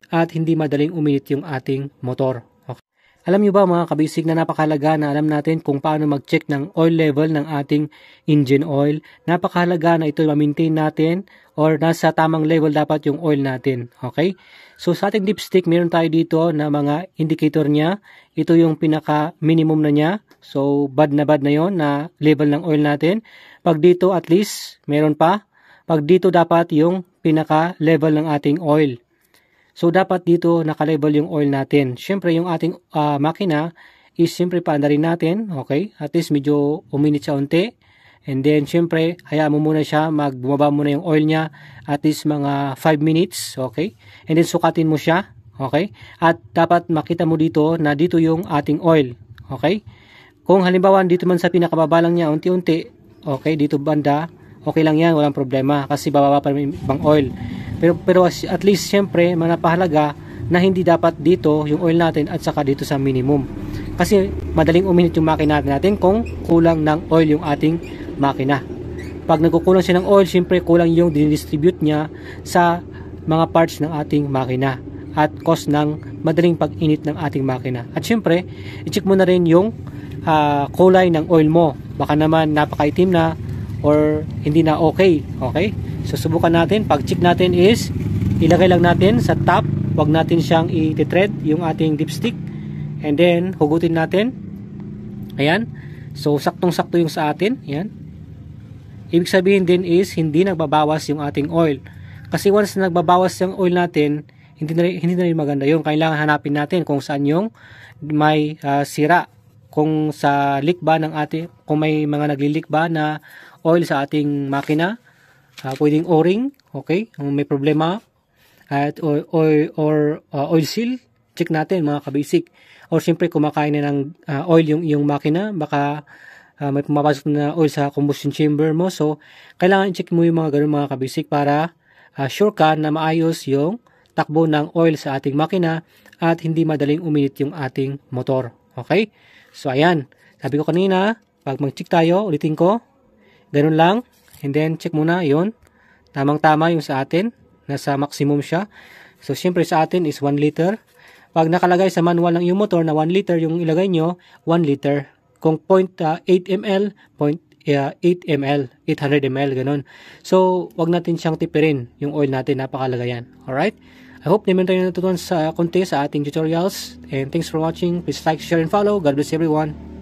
at hindi madaling uminit yung ating motor. Okay. Alam nyo ba mga kabisig na napakahalaga na alam natin kung paano mag-check ng oil level ng ating engine oil. Napakahalaga na ito ma-maintain natin or nasa tamang level dapat yung oil natin. Okay? So sa ating dipstick, meron tayo dito na mga indicator niya. Ito yung pinaka-minimum na niya. So bad na yon na level ng oil natin. Pag dito at least, meron pa. Pag dito dapat yung pinaka-level ng ating oil. So, dapat dito naka-level yung oil natin. Siyempre, yung ating makina is siyempre paandarin natin. Okay? At least medyo uminit siya unti. And then, siyempre, hayaan mo muna siya. Bumaba muna yung oil niya. At least mga 5 minutes. Okay? And then, sukatin mo siya. Okay? At dapat makita mo dito na dito yung ating oil. Okay? Kung halimbawa, dito man sa pinakababa lang niya, unti-unti. Okay? Dito banda. Okay lang yan. Walang problema. Kasi bababa pa yung ibang oil. Pero at least siyempre manapahalaga na hindi dapat dito yung oil natin at saka dito sa minimum. Kasi madaling uminit yung makina natin kung kulang ng oil yung ating makina. Pag nagkukulang siya ng oil, siyempre kulang yung dinidistribute niya sa mga parts ng ating makina at cause ng madaling pag-init ng ating makina. At siyempre, i-check mo na rin yung kulay ng oil mo. Baka naman napakaitim na or hindi na okay. Okay? So, subukan natin. Pag-check natin is, ilagay lang natin sa top. Huwag natin siyang i-thread yung ating dipstick. And then, hugutin natin. Ayan. So, saktong-sakto yung sa atin. Ayan. Ibig sabihin din is, hindi nagbabawas yung ating oil. Kasi once na nagbabawas yung oil natin, hindi na rin maganda yun. Kailangan hanapin natin kung saan yung may sira. Kung sa leak ba ng ating, kung may mga nagli-leak ba na oil sa ating makina, pwedeng o-ring, okay, kung may problema, at or oil seal, check natin mga kabasic. Or siyempre kumakain na ng oil yung makina, baka may pumapasok na oil sa combustion chamber mo. So, kailangan check mo yung mga ganun mga kabasic para sure ka na maayos yung takbo ng oil sa ating makina at hindi madaling uminit yung ating motor. Okay? So, ayan. Sabi ko kanina, pag mag-check tayo, ulitin ko, ganun lang. And then, check muna yon. Tamang-tama yung sa atin. Nasa maximum siya. So, siyempre sa atin is 1 liter. Pag nakalagay sa manual ng yung motor na 1 liter yung ilagay nyo, 1 liter. Kung 0.8 ml, 0.8 ml, 800 ml, ganun. So, wag natin siyang tipirin yung oil natin. Napakalaga yan. Alright? I hope naman tayo natutunan sa konti sa ating tutorials. And thanks for watching. Please like, share, and follow. God bless everyone.